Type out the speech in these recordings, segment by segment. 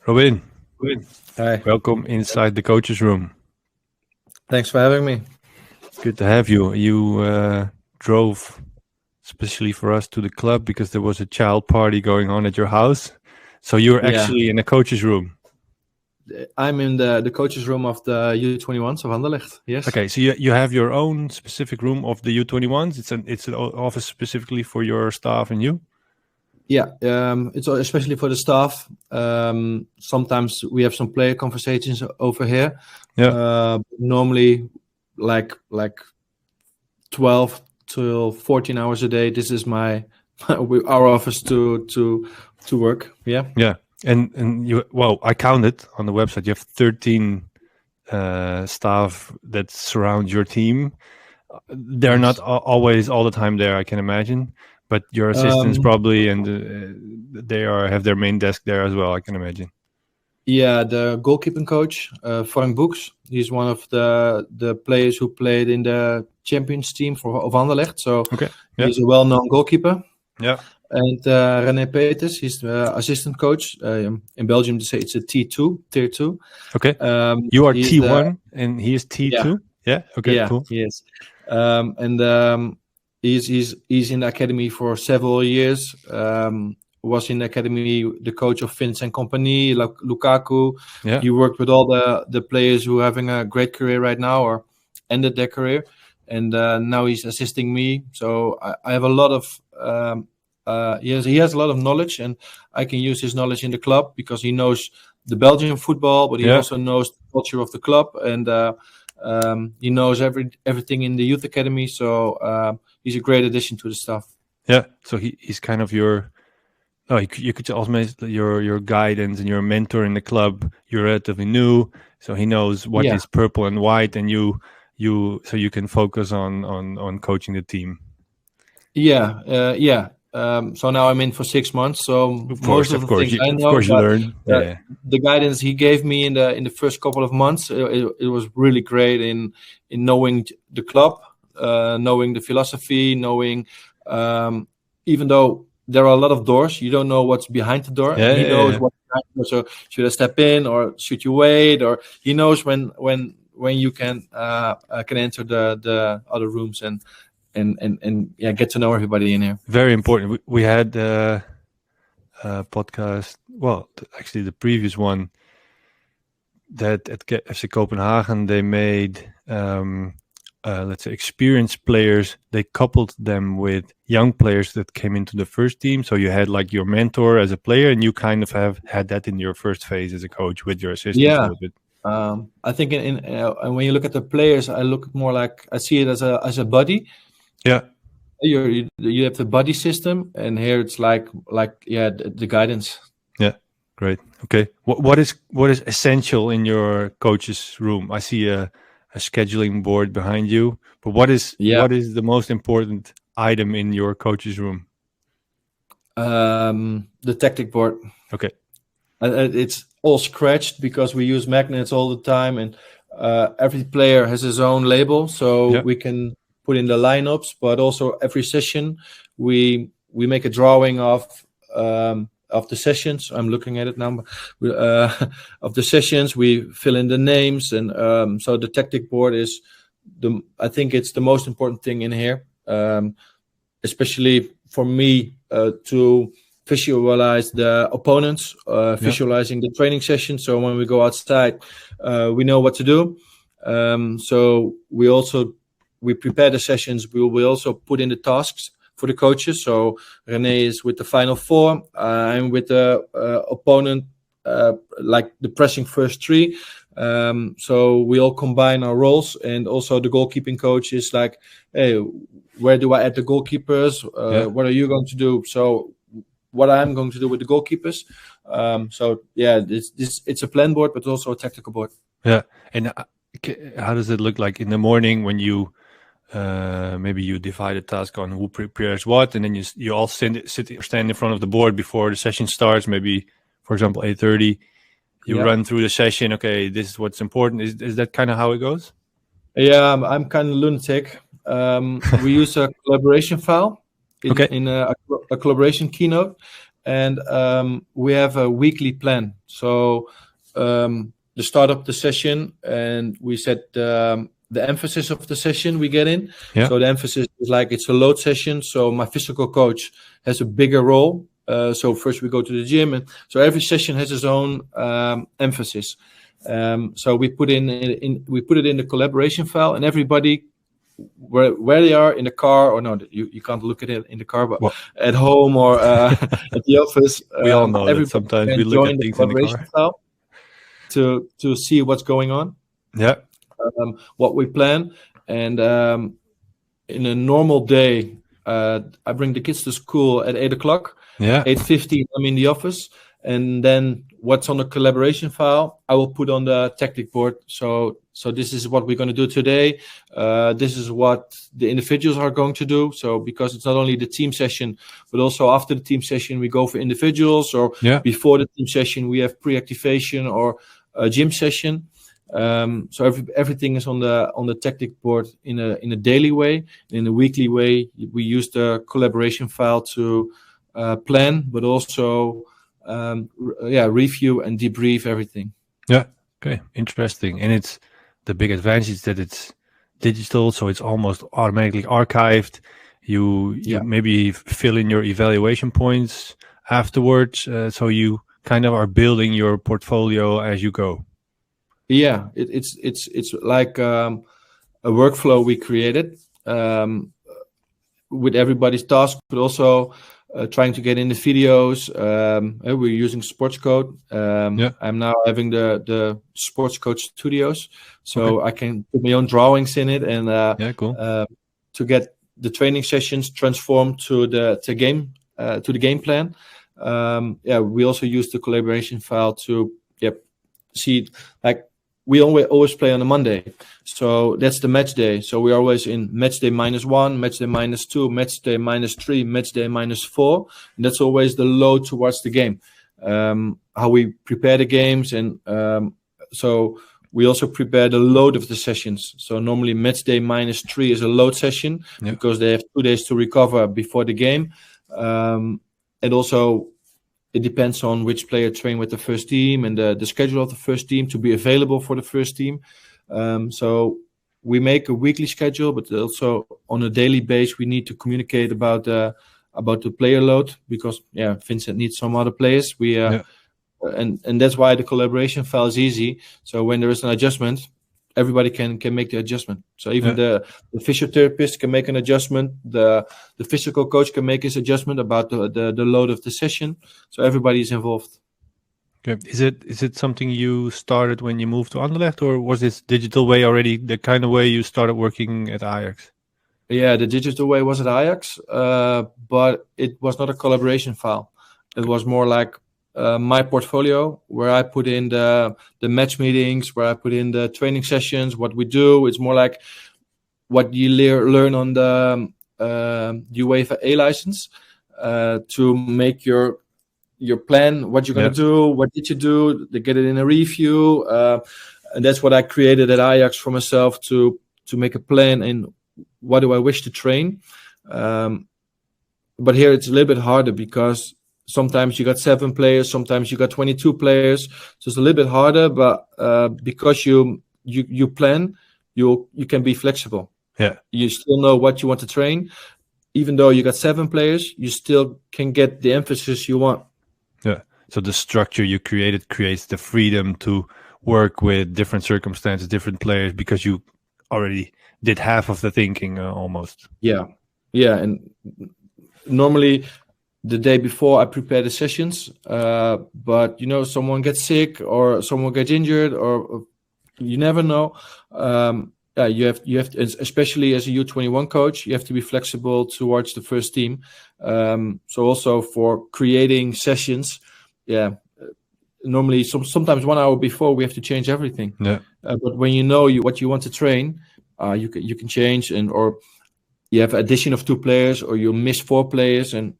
Robin, Hi. welcome inside the coaches room. Thanks for having me. Good to have you. You drove especially for us to the club because there was a child party going on at your house. So you're Yeah, actually in the coaches room. I'm in the coaches room of the U21s of Anderlecht. Yes. Okay, so you have your own specific room of the U21s. It's an office specifically for your staff and you. Yeah. It's especially for the staff. Sometimes we have some player conversations over here. Yeah. Normally, like 12 to 14 hours a day. This is my our office to work. Yeah. Yeah. And you I counted on the website. You have 13 staff that surround your team. They're not Yes. always all the time there, I can imagine, but your assistants Um, probably, and they have their main desk there as well, I can imagine. Yeah, the goalkeeping coach, Frank Boeks. He's one of the players who played in the champions team of Anderlecht. So Okay. Yeah. he's a well-known goalkeeper. Yeah. And René Peters, he's the assistant coach. In Belgium, they say it's a T2, tier 2. Okay. You are He's T1 and he is yeah, T2. Yeah. Okay. yeah, Cool. he is. He's in the academy for several years. Was in the academy the coach of Vincent Kompany, Lukaku. Yeah. He worked with all the players who are having a great career right now or ended their career, and now he's assisting me. So I have a lot of he has a lot of knowledge, and I can use his knowledge in the club because he knows the Belgian football, but he Yeah. also knows the culture of the club, and he knows everything in the youth academy. So he's a great addition to the staff. Yeah. So he's kind of your. Oh, you could also make your guidance and your mentor in the club. You're relatively new, so he knows what Yeah. is purple and white, and so you can focus on coaching the team. Yeah. So now I'm in for 6 months. So most of the things I know, you learn. Yeah. the guidance he gave me in the first couple of months, it was really great in knowing the club, knowing the philosophy, knowing even though there are a lot of doors, you don't know what's behind the door, and he knows what's behind the door. So should I step in or should you wait? Or he knows when you can enter the other rooms and yeah, get to know everybody in here. Very important. We had a podcast. Well, actually, the previous one that at FC Copenhagen they made. Let's say experienced players. They coupled them with young players that came into the first team. So you had like your mentor as a player, and you kind of have had that in your first phase as a coach with your assistants a little bit. I think and when you look at the players, I look more like I see it as a buddy. Yeah. You have the buddy system, and here it's like the guidance. Yeah, great. Okay, what is essential in your coach's room? I see a scheduling board behind you, but what is the most important item in your coach's room? The tactic board. Okay. It's all scratched because we use magnets all the time, and every player has his own label, so we can put in the lineups, but also every session we make a drawing of the sessions. I'm looking at it now. Of the sessions, we fill in the names, and so the tactic board is I think it's the most important thing in here, especially for me to visualize the opponents, visualizing the training session. So when we go outside, we know what to do. So we prepare the sessions. We also put in the tasks for the coaches. So René is with the final four. I'm with the opponent, like the pressing first three. So we all combine our roles, and also the goalkeeping coach is like, hey, where do I add the goalkeepers? What are you going to do? So what I'm going to do with the goalkeepers. So yeah, it's a plan board, but also a tactical board. Yeah, and how does it look like in the morning when you? Maybe you divide a task on who prepares what, and then you all stand in front of the board before the session starts. Maybe, for example, 8:30. You run through the session. Okay, this is what's important. Is that kind of how it goes? Yeah, I'm kind of lunatic. We use a collaboration file in a collaboration keynote, and we have a weekly plan. So the start of the session, and we set the emphasis of the session we get in. Yeah. So the emphasis is like it's a load session. So my physical coach has a bigger role. So first we go to the gym, and so every session has its own emphasis. So we put it in the collaboration file, and everybody where they are in the car, or no, you can't look at it in the car, but at home or at the office. We all know that sometimes we look at things in the car. File to see what's going on. Yeah. What we plan, and in a normal day, I bring the kids to school at 8:00. Yeah. 8:15, I'm in the office, and then what's on the collaboration file, I will put on the tactic board. So this is what we're going to do today. This is what the individuals are going to do. So because it's not only the team session, but also after the team session, we go for individuals, or before the team session, we have pre-activation or a gym session. So everything is on the tactic board in a daily way. In a weekly way, we use the collaboration file to plan, but also review and debrief everything. Yeah. Okay. Interesting. And it's the big advantage is that it's digital, so it's almost automatically archived. You maybe fill in your evaluation points afterwards, so you kind of are building your portfolio as you go. Yeah, it's like a workflow we created with everybody's task, but also trying to get in the videos. We're using Sports Code. I'm now having the Sports Code Studios, so I can put my own drawings in it, and cool. To get the training sessions transformed to the game plan. We also use the collaboration file to see, like, we always play on a Monday, so that's the match day. So we're always in match day -1, match day -2, match day -3, match day -4, and that's always the load towards the game. How we prepare the games, and so we also prepare the load of the sessions. So normally match day -3 is a load session because they have 2 days to recover before the game, and also it depends on which player train with the first team and the schedule of the first team to be available for the first team. So we make a weekly schedule, but also on a daily base, we need to communicate about the player load, because Vincent needs some other players. And that's why the collaboration file is easy. So when there is an adjustment, everybody can make the adjustment. So even the physiotherapist can make an adjustment. The physical coach can make his adjustment about the load of the session. So everybody is involved. Okay. Is it something you started when you moved to Anderlecht, or was this digital way already the kind of way you started working at Ajax? Yeah, the digital way was at Ajax, but it was not a collaboration file. It was more like my portfolio, where I put in the match meetings, where I put in the training sessions, what we do. It's more like what you learn on the UEFA A license to make your plan, what you're going to do, what did you do, they get it in a review. And that's what I created at Ajax for myself, to make a plan and what do I wish to train. But here it's a little bit harder, because sometimes you got 7 players, sometimes you got 22 players. So it's a little bit harder, but because you plan, you can be flexible. Yeah. You still know what you want to train. Even though you got 7 players, you still can get the emphasis you want. Yeah. So the structure you created creates the freedom to work with different circumstances, different players, because you already did half of the thinking almost. Yeah. And normally the day before I prepare the sessions, but someone gets sick or someone gets injured, or you never know. You have to, especially as a U21 coach, you have to be flexible towards the first team. So also for creating sessions, normally sometimes 1 hour before we have to change everything. Yeah. But when you know what you want to train, you can change, or you have addition of 2 players, or you miss 4 players, and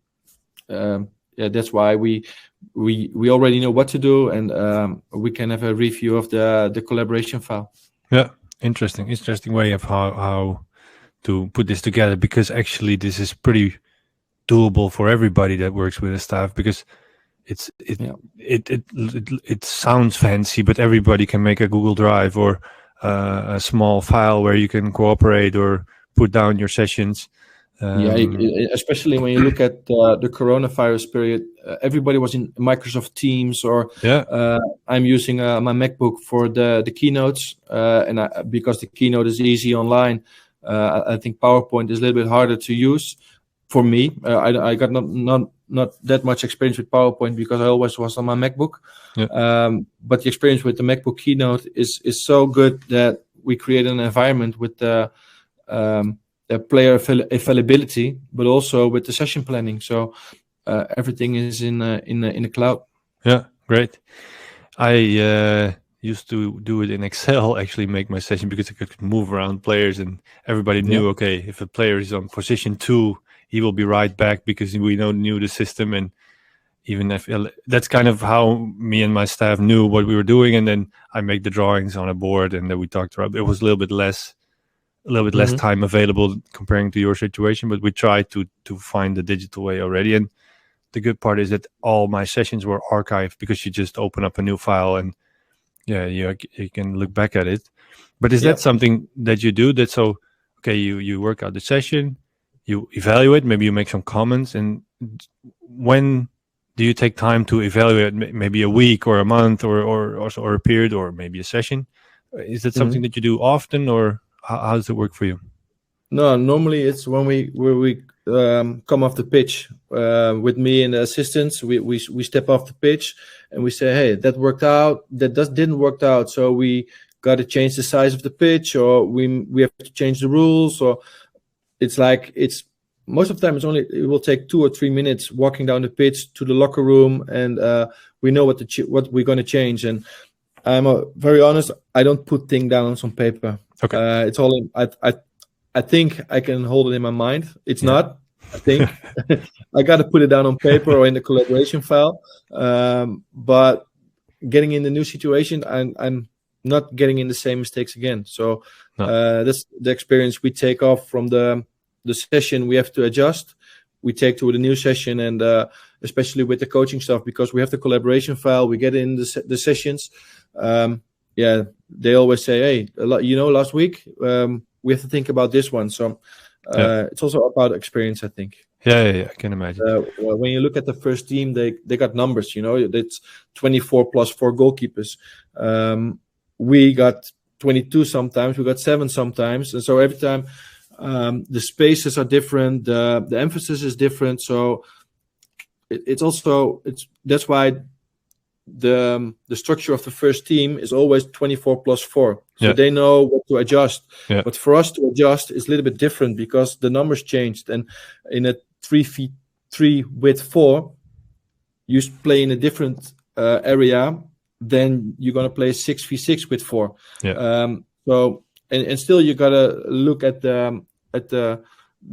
that's why we already know what to do, and we can have a review of the collaboration file. Yeah, interesting way of how to put this together, because actually this is pretty doable for everybody that works with a staff, because it sounds fancy, but everybody can make a Google Drive or a small file where you can cooperate or put down your sessions. Especially when you look at the coronavirus period, everybody was in Microsoft Teams, or I'm using my MacBook for the keynotes, because the keynote is easy online. I think PowerPoint is a little bit harder to use for me. I got not that much experience with PowerPoint because I always was on my MacBook. But the experience with the MacBook keynote is so good that we create an environment with the player availability, but also with the session planning. So everything is in the cloud. Yeah, great. I used to do it in Excel, actually make my session, because I could move around players and everybody knew, okay, if a player is on position 2, he will be right back because we knew the system. And even if that's kind of how me and my staff knew what we were doing. And then I make the drawings on a board, and then we talked about it. It was a little bit less time available comparing to your situation, but we tried to find the digital way already. And the good part is that all my sessions were archived, because you just open up a new file and you can look back at it. But is that something that you do? That so, okay, you work out the session, you evaluate, maybe you make some comments, and when do you take time to evaluate? Maybe a week or a month or a period, or maybe a session? Is that something that you do often, or how does it work for you? No, normally it's when we come off the pitch with me and the assistants. We step off the pitch and we say, hey, that worked out. That didn't work out. So we got to change the size of the pitch, or we have to change the rules. Or it's most of the time it will take 2 or 3 minutes walking down the pitch to the locker room, and we know what we're going to change. And I'm very honest. I don't put things down on some paper. Okay. It's all in. I think I can hold it in my mind. It's not. I think I got to put it down on paper or in the collaboration file. But getting in the new situation, I'm not getting in the same mistakes again. So that's the experience we take off from the session. We have to adjust. We take to the new session, and especially with the coaching stuff, because we have the collaboration file. We get in the sessions. They always say, hey, last week we have to think about this one. So it's also about experience, I think. Yeah, I can imagine. When you look at the first team, they got numbers. It's 24 plus 4 goalkeepers. We got 22 sometimes. We got 7 sometimes. And so every time the spaces are different. The emphasis is different. So that's why the structure of the first team is always 24 plus 4. So they know what to adjust. But for us to adjust is a little bit different, because the numbers changed. And in a 3v3 with 4, you play in a different area than you're going to play 6v6 with 4. So and still you got to look at the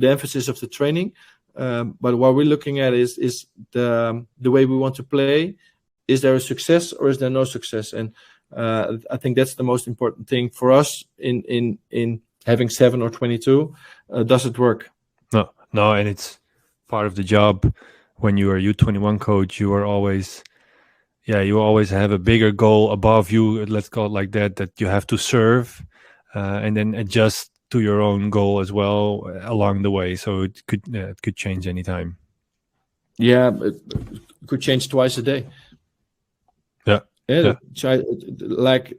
emphasis of the training. But what we're looking at is the way we want to play. Is there a success or is there no success? And I think that's the most important thing for us in having 7 or 22. Does it work? No, and it's part of the job. When you are U21 coach, you always have a bigger goal above you. Let's call it like that you have to serve, and then adjust to your own goal as well along the way. So it could change anytime. Yeah, it could change twice a day. Like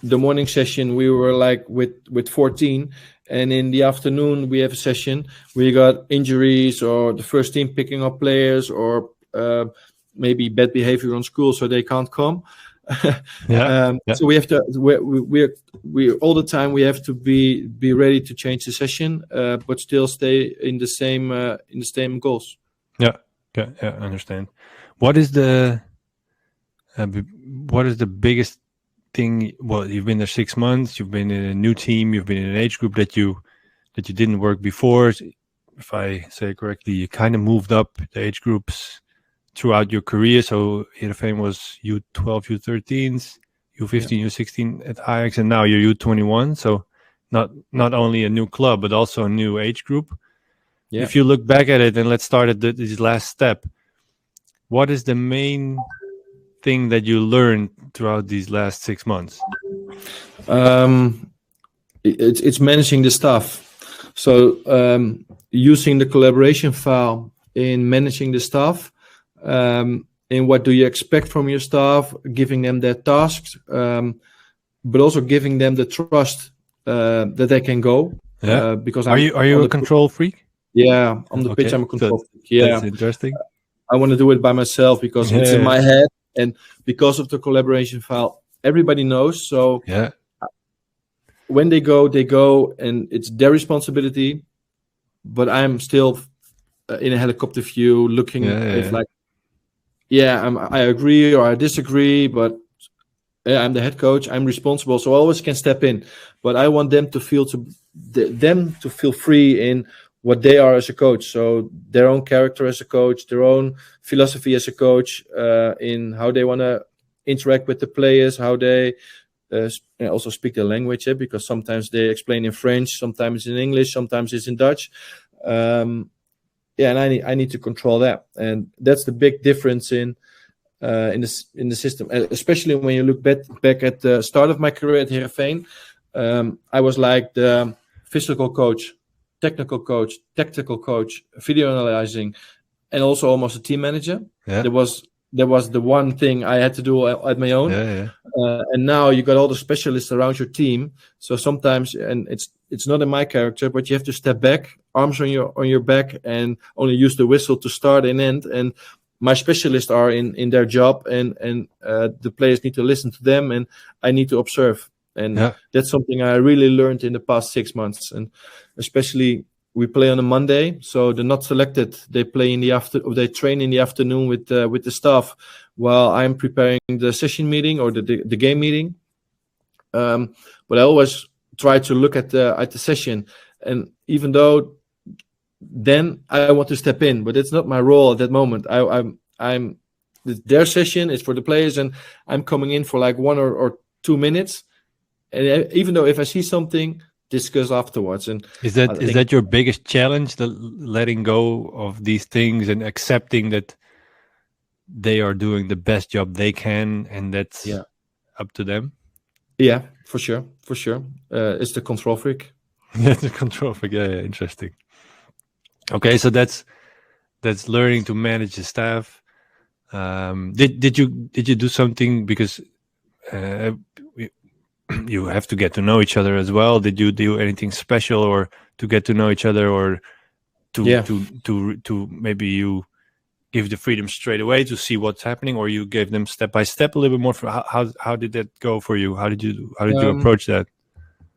the morning session, we were like with 14, and in the afternoon we have a session. We got injuries, or the first team picking up players, or maybe bad behavior on school, so they can't come. So we have to. We all the time we have to be ready to change the session, but still stay in the same goals. Yeah, I understand. What is the biggest thing? Well, you've been there 6 months. You've been in a new team. You've been in an age group that you didn't work before. If I say correctly, you kind of moved up the age groups throughout your career. So Heerenveen was U12, U13s, U15, U16 at Ajax, and now you're U21. So not only a new club, but also a new age group. If you look back at it, and let's start at this last step. what is the main thing that you learned throughout these last 6 months? It's managing the staff. So using the collaboration file in managing the staff, in what do you expect from your staff, giving them their tasks, but also giving them the trust that they can go. Yeah. Because are you a control freak? Yeah, on the pitch I'm a control freak. Yeah, that's interesting. I want to do it by myself because it's in my head, and because of the collaboration file, everybody knows. So when they go, and it's their responsibility. But I'm still in a helicopter view, looking if I agree or I disagree, but I'm the head coach. I'm responsible, so I always can step in. But I want them to feel free in what they are as a coach. So their own character as a coach, their own philosophy as a coach, in how they want to interact with the players, how they also speak their language, because sometimes they explain in French, sometimes in English, sometimes it's in Dutch. And I need to control that, and that's the big difference in the system, especially when you look back at the start of my career at Heerenveen. I was like the physical coach, technical coach, tactical coach, video analyzing, and also almost a team manager. There was the one thing I had to do at my own. And now you got all the specialists around your team. So sometimes, and it's not in my character, but you have to step back, arms on your back, and only use the whistle to start and end. And my specialists are in their job, and the players need to listen to them, and I need to observe. And that's something I really learned in the past 6 months. And especially, we play on a Monday, so the not selected, they play in the they train in the afternoon with the staff, while I'm preparing the session meeting or the game meeting. But I always try to look at the session, and even though then I want to step in, but it's not my role at that moment. I'm their session is for the players, and I'm coming in for like 1 or 2 minutes, and even though if I see something, discuss afterwards. And is that your biggest challenge, the letting go of these things and accepting that they are doing the best job they can, and that's up to them? Yeah, for sure. It's the control freak. The control freak. Yeah, interesting. Okay, so that's learning to manage the staff. Did you do something, because you have to get to know each other as well? Did you do anything special, or to get to know each other, or to maybe you give the freedom straight away to see what's happening, or you gave them step by step a little bit more? How did that go for you? How did you approach that?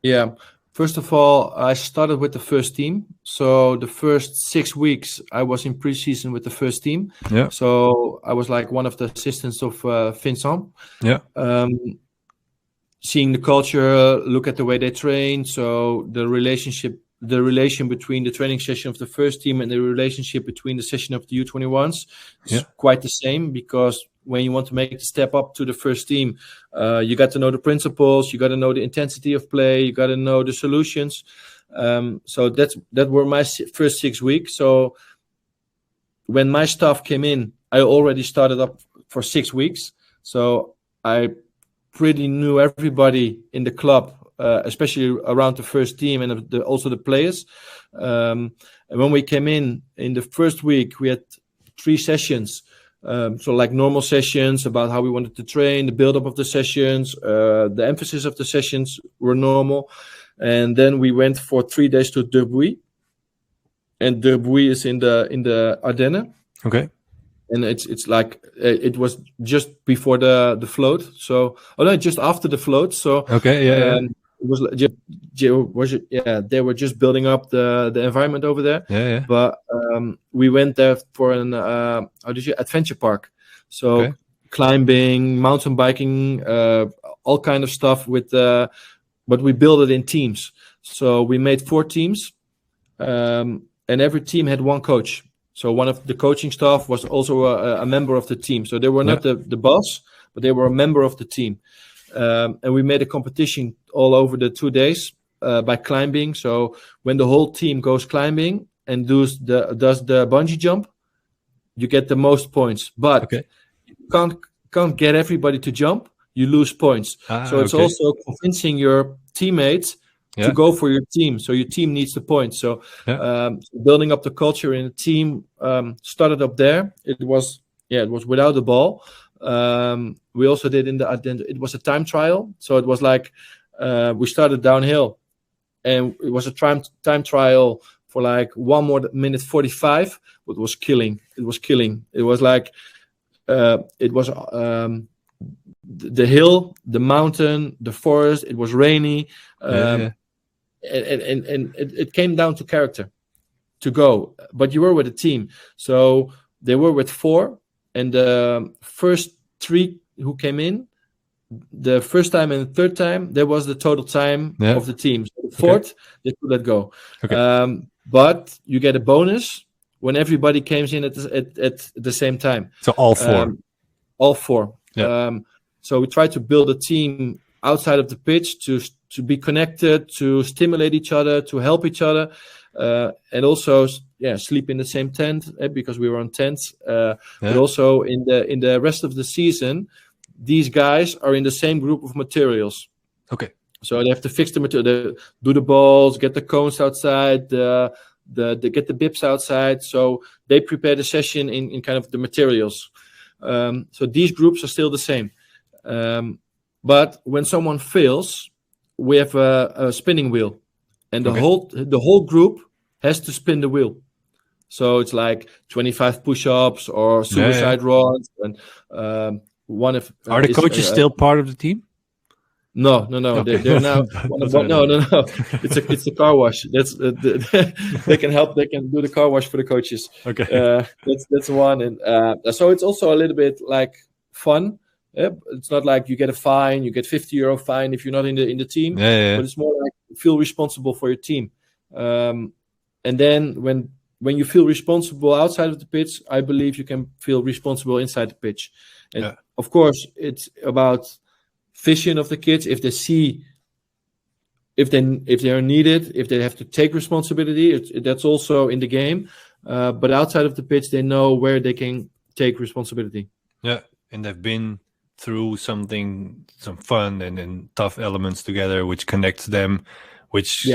Yeah, first of all, I started with the first team. So the first 6 weeks I was in preseason with the first team. Yeah. So I was like one of the assistants of Vincent. Yeah. Seeing the culture, look at the way they train. So the relation between the training session of the first team and the relationship between the session of the U21s is quite the same, because when you want to make the step up to the first team, you got to know the principles, you got to know the intensity of play, you got to know the solutions. So that were my first 6 weeks. So when my staff came in, I already started up for 6 weeks. So I pretty knew everybody in the club, especially around the first team, and also the players. And when we came in the first week, we had 3 sessions. So like normal sessions about how we wanted to train, the build-up of the sessions, the emphasis of the sessions were normal. And then we went for 3 days to Derbuy. And Derbuy is in the Ardennen. Okay. And it's like it was just before the float. So just after the float. So okay, it was they were just building up the environment over there. Yeah. But we went there for an adventure park. So climbing, mountain biking, all kind of stuff but we built it in teams. So we made 4 teams, and every team had 1 coach. So one of the coaching staff was also a member of the team. So they were not the boss, but they were a member of the team. And we made a competition all over the 2 days by climbing. So when the whole team goes climbing and does the bungee jump, you get the most points. But you can't get everybody to jump, you lose points. So it's also convincing your teammates to go for your team. So your team needs the points. So building up the culture in a team started up there. It was without the ball. We also did it was a time trial. So it was like we started downhill, and it was a time trial for like 1 more minute 45. It was killing. It was like it was the hill, the mountain, the forest. It was rainy, and it came down to character to go. But you were with a team, so they were with 4, and the first 3 who came in, the first time and the third time, that was the total time of the team. So the fourth, they could let go. But you get a bonus when everybody comes in at the same time. So all 4. All 4. So we try to build a team outside of the pitch to be connected, to stimulate each other, to help each other, and also sleep in the same tent because we were on tents. But also in the rest of the season, these guys are in the same group of materials. Okay. So they have to fix the material, do the balls, get the cones outside, get the bibs outside. So they prepare the session in kind of the materials. So these groups are still the same. But when someone fails, we have a spinning wheel, and the whole group has to spin the wheel. So it's like 25 push-ups or suicide runs, and are the coaches still part of the team? No. Okay. They're now no. It's a car wash. That's they can help. They can do the car wash for the coaches. Okay. That's one, and so it's also a little bit like fun. It's not like you get a fine. You get €50 fine if you're not in the team. But it's more like you feel responsible for your team. And then when you feel responsible outside of the pitch, I believe you can feel responsible inside the pitch. And of course, it's about vision of the kids. If they see, if they are needed, if they have to take responsibility, that's also in the game. But outside of the pitch, they know where they can take responsibility. Yeah, and they've been through some fun and tough elements together, which connects them, which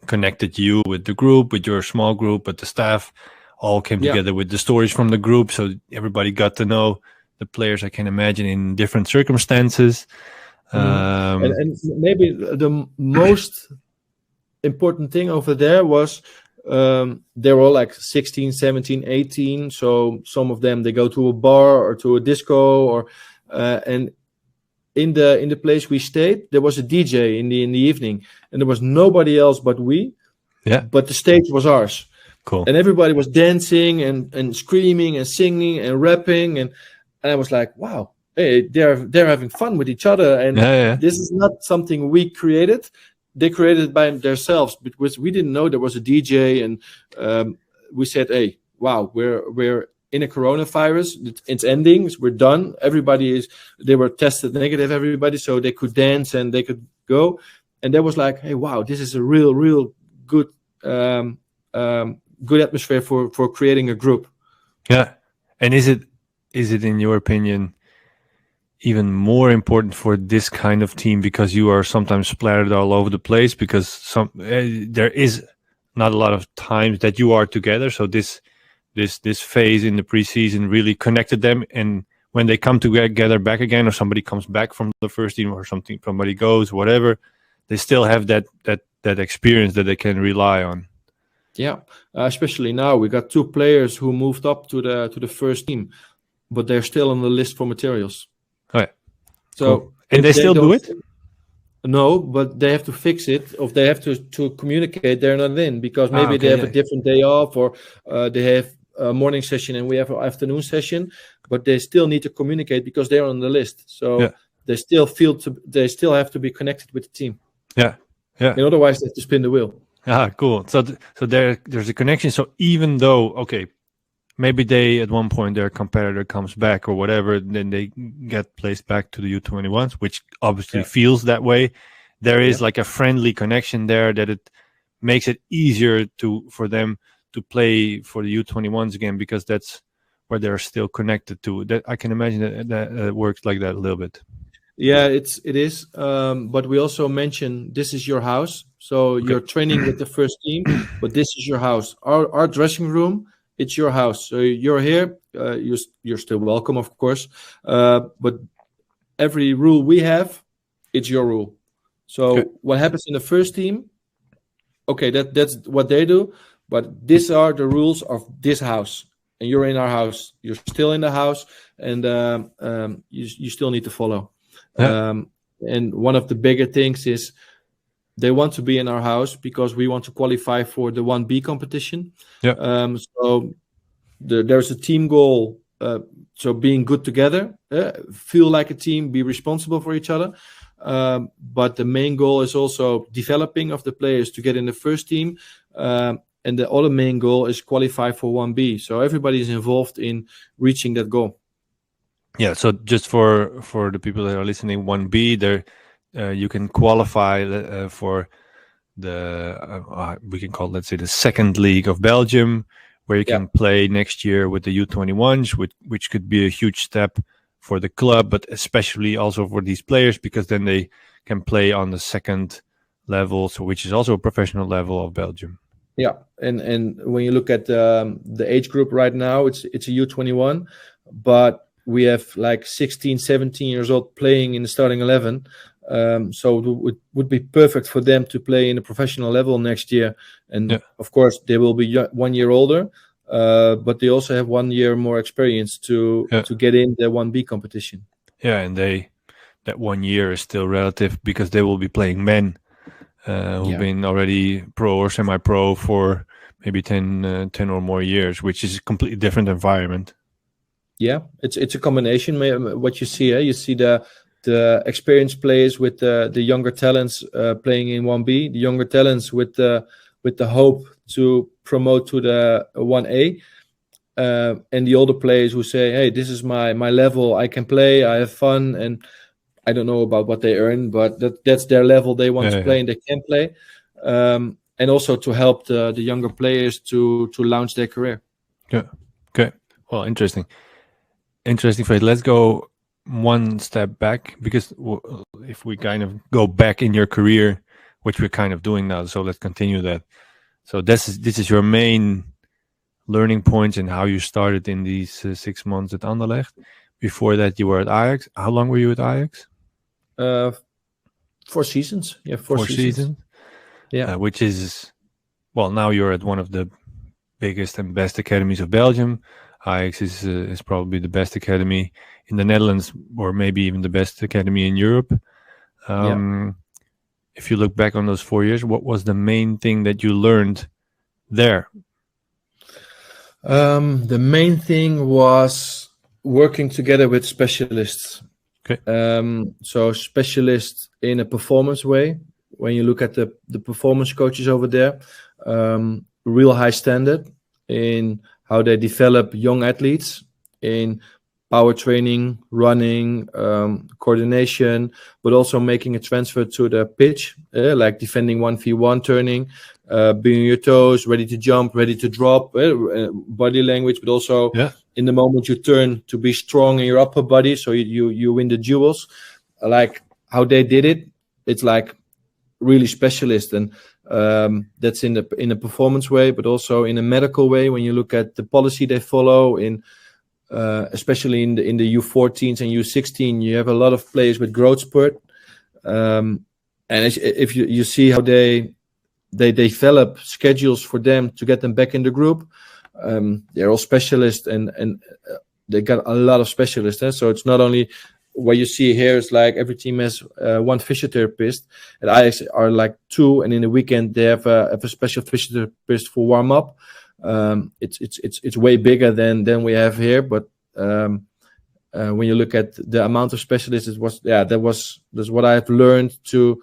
connected you with the group, with your small group, but the staff all came together with the stories from the group. So everybody got to know the players, I can imagine, in different circumstances. And maybe the most important thing over there was they were all like 16, 17, 18. So some of them, they go to a bar or to a disco, and in the place we stayed, there was a DJ in the evening, and there was nobody else but we. But the stage was ours. Cool. And everybody was dancing and screaming and singing and rapping, and I was like, wow. Hey, they're having fun with each other, and this is not something we created. They created it by themselves, because we didn't know there was a DJ, and we said, "Hey, wow, we're in a coronavirus. It's ending. We're done. They were tested negative, everybody, so they could dance and they could go." And that was like, "Hey, wow, this is a real good good atmosphere for creating a group." Yeah, and is it in your opinion even more important for this kind of team because you are sometimes splattered all over the place, because there is not a lot of times that you are together, so this phase in the preseason really connected them, and when they come together back again, or somebody comes back from the first team or somebody goes, whatever, they still have that experience that they can rely on. Especially now we got 2 players who moved up to the first team, but they're still on the list for materials. So cool. And they still do it? No, but they have to fix it, or they have to communicate they're not in, because maybe they have a different day off, or they have a morning session and we have an afternoon session, but they still need to communicate because they're on the list. So they still have to be connected with the team. And otherwise they have to spin the wheel. Cool. So there's a connection. So even though maybe at one point their competitor comes back or whatever, then they get placed back to the U21s, which obviously feels that way. There is like a friendly connection there that it makes it easier for them to play for the U21s again, because that's where they're still connected to. That I can imagine that it works like that a little bit. Yeah, it is. But we also mention this is your house. So Okay. you're training with the first team, but this is your house. Our dressing room, it's your house. So you're here. You're still welcome, of course. But every rule we have, it's your rule. So Okay. what happens in the first team? Okay, that's what they do. But these are the rules of this house, and you're in our house. You're still in the house, and you still need to follow. Yeah. And one of the bigger things is they want to be in our house because we want to qualify for the 1B competition. Yeah. So there's a team goal. So being good together, feel like a team, be responsible for each other. But the main goal is also developing of the players to get in the first team. And the other main goal is qualify for 1B. So everybody is involved in reaching that goal. Yeah. So just for the people that are listening, 1B, there you can qualify for the we can call it, let's say, the second league of Belgium, where you can play next year with the U21s, which could be a huge step for the club, but especially also for these players, because then they can play on the second level, so which is also a professional level of Belgium. Yeah, and when you look at the age group right now, it's a U21, but we have like 16, 17 years old playing in the starting 11. So it would be perfect for them to play in a professional level next year. And of course, they will be 1 year older, but they also have 1 year more experience to get in the 1B competition. Yeah, and that 1 year is still relative because they will be playing men who've been already pro or semi-pro for maybe 10 or more years, which is a completely different environment. Yeah, it's a combination. What you see, you see the experienced players with the younger talents playing in 1B, the younger talents with the hope to promote to the 1A, and the older players who say, "Hey, this is my level. I can play. I have fun, and I don't know about what they earn, but that's their level. They want to play, and they can play." And also to help the younger players to launch their career. Yeah. Okay. Well, interesting. Fred. Let's go one step back, because if we kind of go back in your career, which we're kind of doing now, so let's continue that. So this is your main learning points and how you started in these 6 months at Anderlecht. Before that, you were at Ajax. How long were you at Ajax? 4 seasons. Yeah, 4 seasons. Yeah, which is, well, now you're at one of the biggest and best academies of Belgium. Ajax is probably the best academy in the Netherlands, or maybe even the best academy in Europe. If you look back on those 4 years, what was the main thing that you learned there? The main thing was working together with specialists. Okay. So specialists in a performance way. When you look at the performance coaches over there, real high standard in how they develop young athletes in power training, running, coordination, but also making a transfer to the pitch, like defending 1v1, turning, being on your toes, ready to jump, ready to drop, body language, but also in the moment you turn to be strong in your upper body, so you win the duels. Like how they did it, it's like really specialist, and that's in a performance way, but also in a medical way. When you look at the policy they follow in especially in the U14s and U16, you have a lot of players with growth spurt, and if you see how they develop schedules for them to get them back in the group, they're all specialists, and they got a lot of specialists. So it's not only what you see here is like every team has one physiotherapist. At Ajax are like 2, and in the weekend they have a special physiotherapist for warm up. It's way bigger than we have here, but when you look at the amount of specialists, that's what I've learned to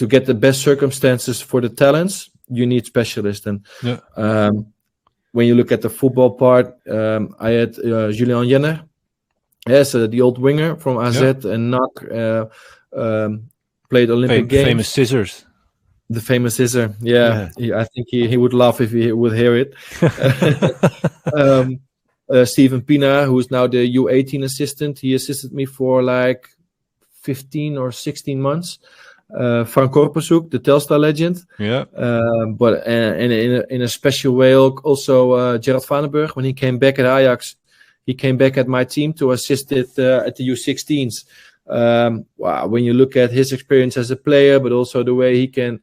get the best circumstances for the talents. You need specialists, and when you look at the football part, I had Julian Jenner, the old winger from AZ and NAC, played Olympic Games. Famous scissors. The famous scissor, I think he would laugh if he would hear it. Steven Pina, who is now the U18 assistant, he assisted me for like 15 or 16 months. Frank Korpershoek, the Telstar legend. Yeah. But in a special way, also Gerard Vandenberg, when he came back at Ajax, he came back at my team to assist it at the U16s. Wow, when you look at his experience as a player, but also the way he can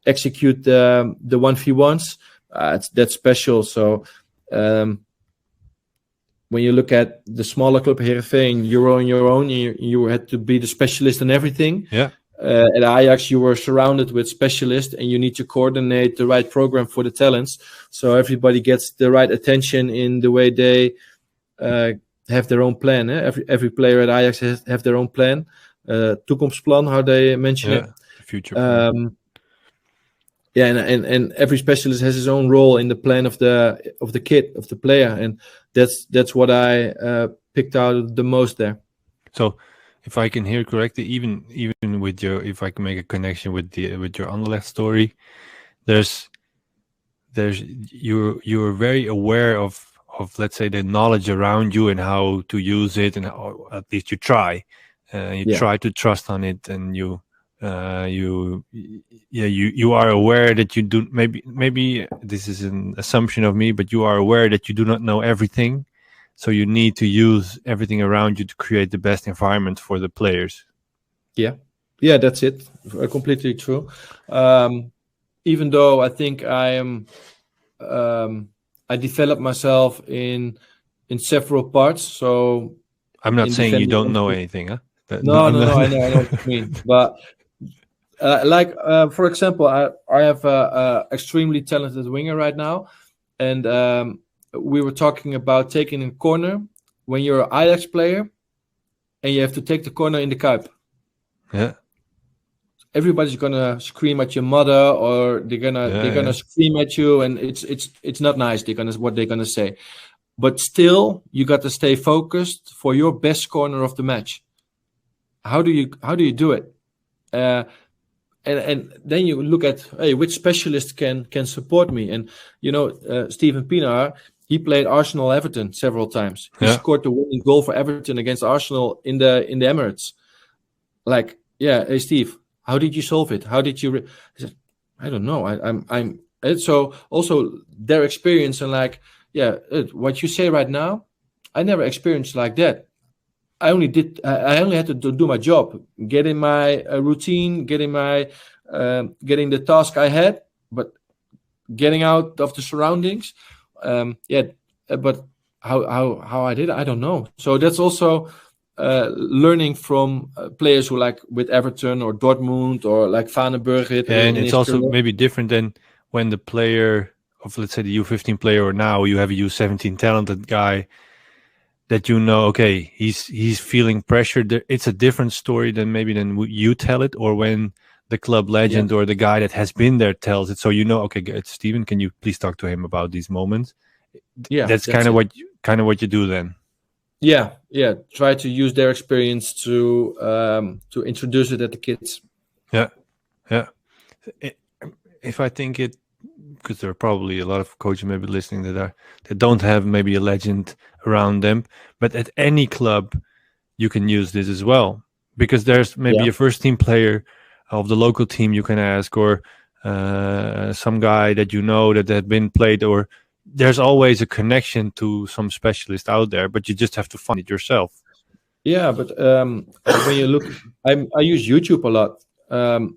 execute the 1v1s, that's special. So when you look at the smaller club Heerenveen, you're on your own. You had to be the specialist in everything. Yeah. At Ajax, you were surrounded with specialists, and you need to coordinate the right program for the talents, so everybody gets the right attention in the way they have their own plan. Every player at Ajax have their own plan, toekomstplan, how they mention it. Future plan. And every specialist has his own role in the plan of the kid, of the player, and that's what I picked out the most there. So, if I can hear correctly, even with if I can make a connection with your Anderlecht story, there's you're very aware of let's say the knowledge around you and how to use it, and how, at least you try. Try to trust on it, and you are aware that you do. Maybe this is an assumption of me, but you are aware that you do not know everything. So you need to use everything around you to create the best environment for the players. Yeah, that's it. Completely true. Even though I think I developed myself in several parts. So I'm not saying you don't know anything, huh? No, I know what you mean. But for example, I have a extremely talented winger right now, and we were talking about taking a corner when you're an Ajax player and you have to take the corner in the Kuip. Yeah. Everybody's gonna scream at your mother, or they're gonna scream at you, and it's not nice. What they're gonna say, but still you got to stay focused for your best corner of the match. How do you do it? And then you look at, hey, which specialist can support me? And Steven Pienaar, he played Arsenal Everton several times. He scored the winning goal for Everton against Arsenal in the Emirates. Like, hey Steve, how did you solve it? How did you? I said, I don't know. I'm. So also their experience, and like, what you say right now, I never experienced like that. I only had to do my job, getting my routine, getting the task I had, but getting out of the surroundings. But how I did it, I don't know. So that's also learning from players who, like with Everton or Dortmund or like Vandenberg. And it's also maybe different than when the player of, let's say, the U15 player, or now you have a U17 talented guy that okay, he's feeling pressure. It's a different story than you tell it, or when the club legend or the guy that has been there tells it. So okay, Steven, can you please talk to him about these moments? Yeah, that's kind of what you do then. Yeah. Try to use their experience to introduce it at the kids. Yeah. If I think it, because there are probably a lot of coaches maybe listening that don't have maybe a legend around them, but at any club you can use this as well, because there's maybe a first team player of the local team you can ask, or some guy that that had been played, or there's always a connection to some specialist out there, but you just have to find it yourself. Yeah, but when you look, I use YouTube a lot.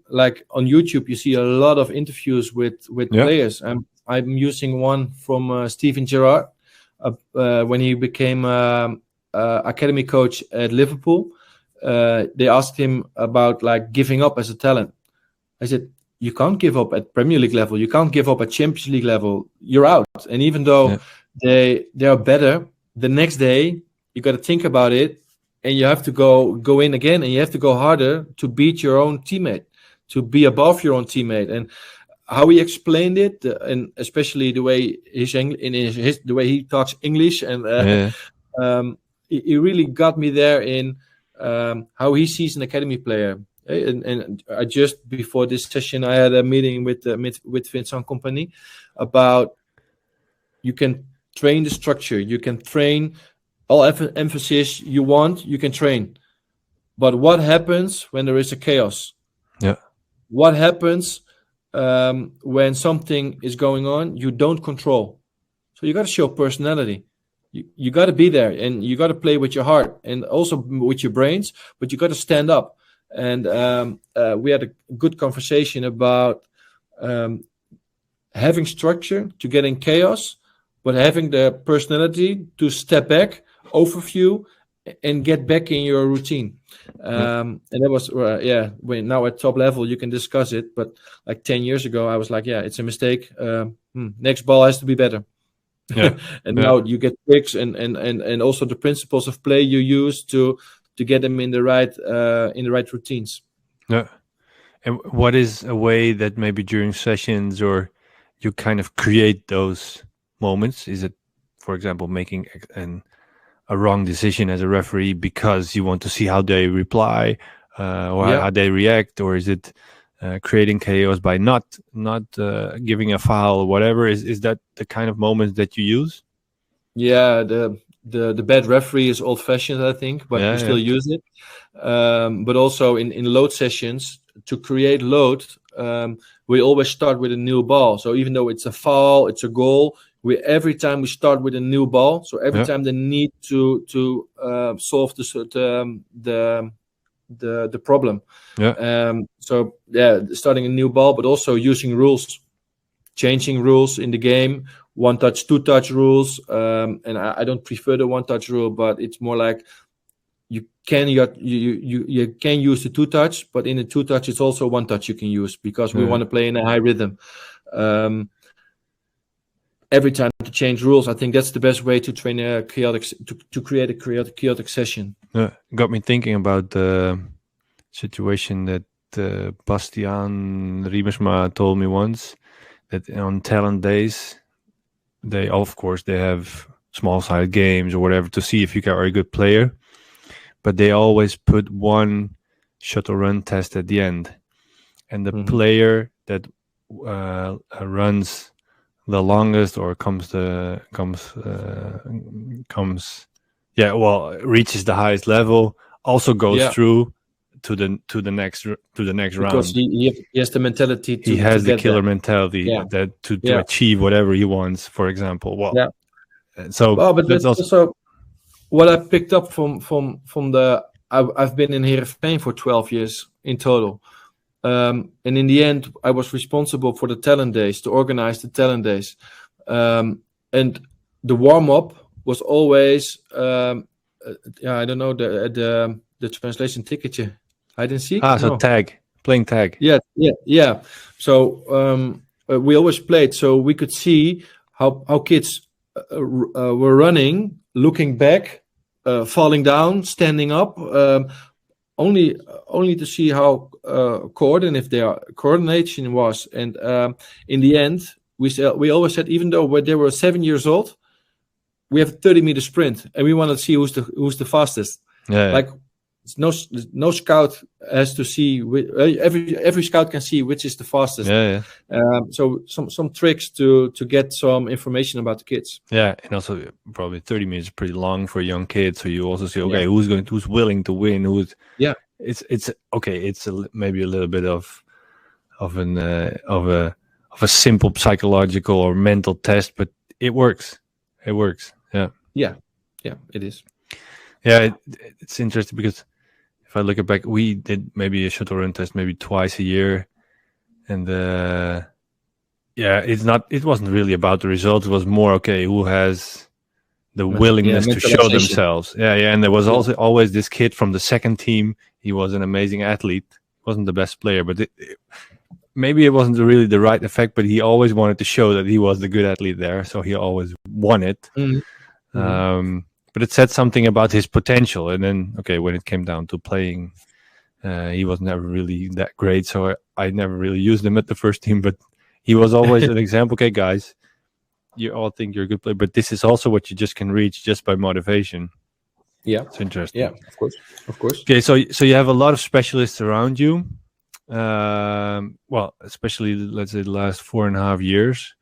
Like on YouTube, you see a lot of interviews with players. I'm using one from Steven Gerrard when he became academy coach at Liverpool. They asked him about like giving up as a talent. I said, you can't give up at Premier League level. You can't give up at Champions League level. You're out. And even though they are better, the next day you got to think about it. And you have to go in again, and you have to go harder to beat your own teammate, to be above your own teammate. And how he explained it, and especially the way the way he talks English, and he really got me there in how he sees an academy player. And I just before this session, I had a meeting with Vincent Company about you can train the structure. You can train all emphasis you want. You can train. But what happens when there is a chaos? Yeah. What happens when something is going on you don't control? So you got to show personality. You got to be there, and you got to play with your heart and also with your brains. But you got to stand up. And we had a good conversation about having structure to get in chaos, but having the personality to step back, overview, and get back in your routine. And that was when now at top level you can discuss it, but like 10 years ago I was like, yeah, it's a mistake. Next ball has to be better. Yeah. And now you get tricks and also the principles of play you use to get them in the right routines. Yeah. And what is a way that maybe during sessions or you kind of create those moments? Is it, for example, making a wrong decision as a referee because you want to see how they reply or how they react, or is it creating chaos by not giving a foul or whatever? Is that the kind of moments that you use? Yeah, the bad referee is old-fashioned, I think, but we still use it. But also in load sessions, to create load, we always start with a new ball. So even though it's a foul, it's a goal, every time we start with a new ball. So every time they need to solve the problem. Starting a new ball, but also using rules, changing rules in the game. 1-touch, 2-touch rules, and I don't prefer the 1-touch rule, but it's more like you can use the 2-touch, but in the 2-touch it's also 1-touch you can use because we want to play in a high rhythm. Every time to change rules, I think that's the best way to train a chaotic to create a chaotic session. Got me thinking about the situation that Bastiaan Riemersma told me once, that on talent days, they have small-sided games or whatever to see if you are a good player, but they always put one shuttle run test at the end, and the player that runs the longest or reaches the highest level also goes through to the next round, because he has the mentality he has the killer mentality that to achieve whatever he wants, for example. But that's also what I picked up from the I've been in Heerenveen for 12 years in total, and in the end I was responsible for the talent days, to organize the talent days, and the warm-up was always I don't know the translation ticketje. I didn't see. Playing tag. Yeah. So we always played, so we could see how kids were running, looking back, falling down, standing up, only to see how coordination was. And in the end, we always said, even though they were 7 years old, we have a 30-meter sprint, and we want to see who's the fastest. Like, no scout has to see. Every scout can see which is the fastest. So some tricks to get some information about the kids. Yeah, and also probably 30 minutes is pretty long for a young kid. So you also see, who's willing to win? It's okay. It's maybe a little bit of a simple psychological or mental test, but it works. It works. Yeah, it is. Yeah, it's interesting because if I look back, we did maybe a shuttle run test maybe twice a year, and it wasn't really about the results. It was more who has the willingness to show themselves. And there was also always this kid from the second team. He was an amazing athlete. Wasn't the best player, but maybe it wasn't really the right effect. But he always wanted to show that he was the good athlete there, so he always won it. But it said something about his potential. And then, when it came down to playing, he was never really that great. So I never really used him at the first team. But he was always an example. Okay, guys, you all think you're a good player, but this is also what you just can reach just by motivation. Yeah, it's interesting. Yeah, of course. Okay, so you have a lot of specialists around you. Especially let's say the last 4.5 years.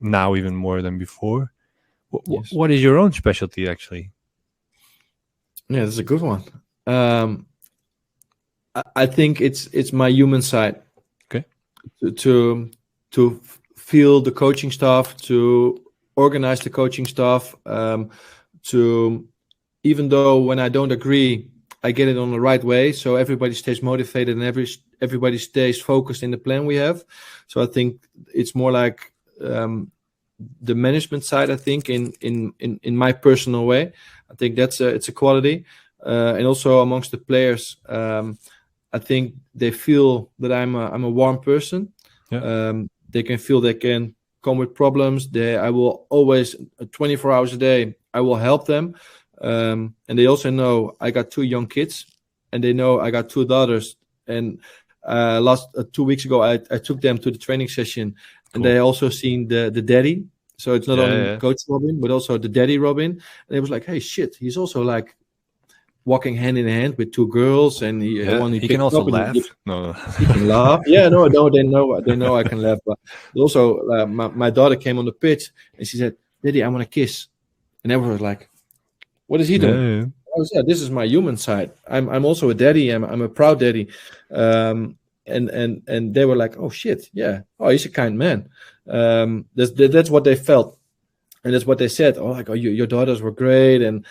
now even more than before. Yes. What is your own specialty, actually? Yeah, that's a good one. I think it's my human side. Okay. To feel the coaching staff, to organize the coaching staff, to, even though when I don't agree, I get it on the right way, so everybody stays motivated and everybody stays focused in the plan we have. So I think it's more like the management side. I think in my personal way, I think it's a quality, and also amongst the players. I think they feel that I'm a warm person. Yeah. They can feel they can come with problems. I will always 24 hours a day. I will help them, and they also know I got 2 young kids, and they know I got 2 daughters. And last 2 weeks ago, I took them to the training session, and they also seen the daddy. So it's not only Coach Robin, but also the daddy Robin. And it was like, hey, shit, he's also like walking hand in hand with 2 girls, and he can also laugh. He can laugh. Yeah, no, they know I can laugh. But also, my daughter came on the pitch and she said, "Daddy, I want a kiss," and everyone was like, "What is he doing?" Yeah. I was, this is my human side. I'm also a daddy. I'm a proud daddy. And they were like, "Oh shit, yeah. Oh, he's a kind man." That's what they felt, and that's what they said. Oh, like, oh, your daughters were great, and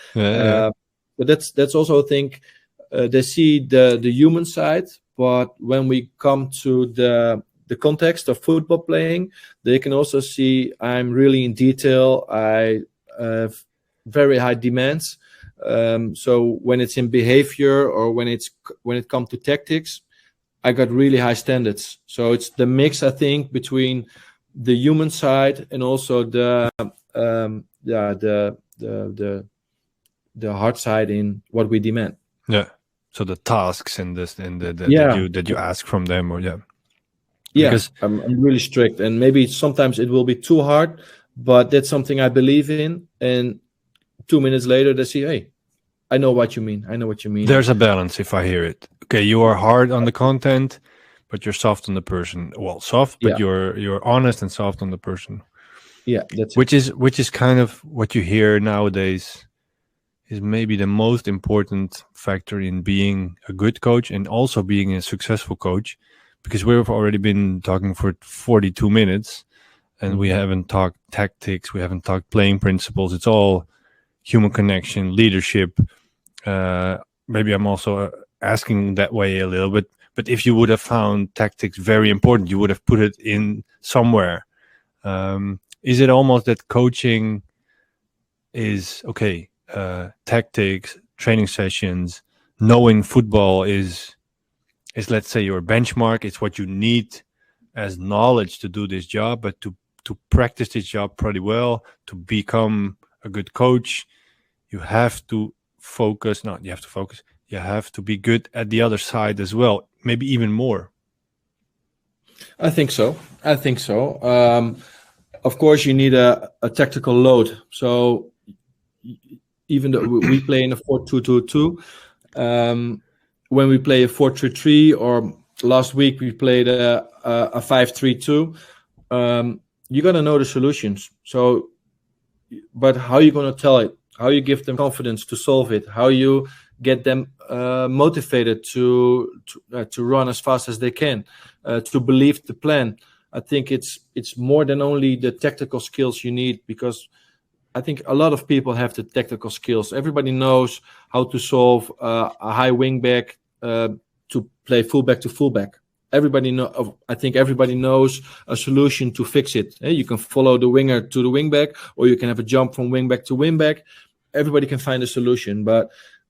but that's also, I think, they see the human side, but when we come to the context of football playing, they can also see I'm really in detail. I have very high demands. So when it's in behavior or when it comes to tactics, I got really high standards. So it's the mix, I think, between the human side and also the hard side in what we demand. Yeah. So the tasks and this and that you ask from them, or because I'm really strict, and maybe sometimes it will be too hard, but that's something I believe in. And 2 minutes later, they say, "Hey, I know what you mean. I know what you mean." There's a balance, if I hear it. Okay, you are hard on the content, but you're soft on the person. Well, soft, but you're honest and soft on the person. Yeah, that's which is kind of what you hear nowadays. Is maybe the most important factor in being a good coach and also being a successful coach, because we've already been talking for 42 minutes and we haven't talked tactics, we haven't talked playing principles. It's all human connection, leadership. Maybe I'm also asking that way a little bit, but if you would have found tactics very important, you would have put it in somewhere. Is it almost that coaching is okay? Tactics, training sessions, knowing football is let's say your benchmark. It's what you need as knowledge to do this job, but to practice this job pretty well, to become a good coach, you have to focus. Not you have to focus. You have to be good at the other side as well, maybe even more. I think so. Of course, you need a tactical load. So even though we play in a 4-2-2-2, when we play a 4-3-3, or last week we played a 5-3-2, you got to know the solutions. So, but how are you going to tell it? How you give them confidence to solve it? How you get them motivated to run as fast as they can, to believe the plan? I think it's more than only the tactical skills you need, because I think a lot of people have the tactical skills. Everybody knows how to solve a high wing back to play fullback to fullback. I think everybody knows a solution to fix it. You can follow the winger to the wing back, or you can have a jump from wing back to wing back. Everybody can find a solution, but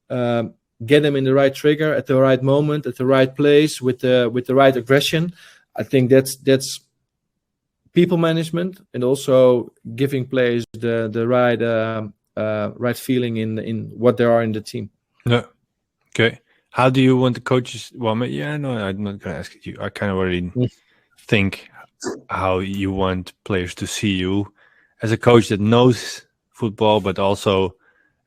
get them in the right trigger at the right moment, at the right place, with the right aggression. I think that's people management, and also giving players the right feeling in what they are in the team. Yeah. Okay. How do you want the coaches? Well, no, I'm not going to ask you. I kind of already think how you want players to see you as a coach that knows football, but also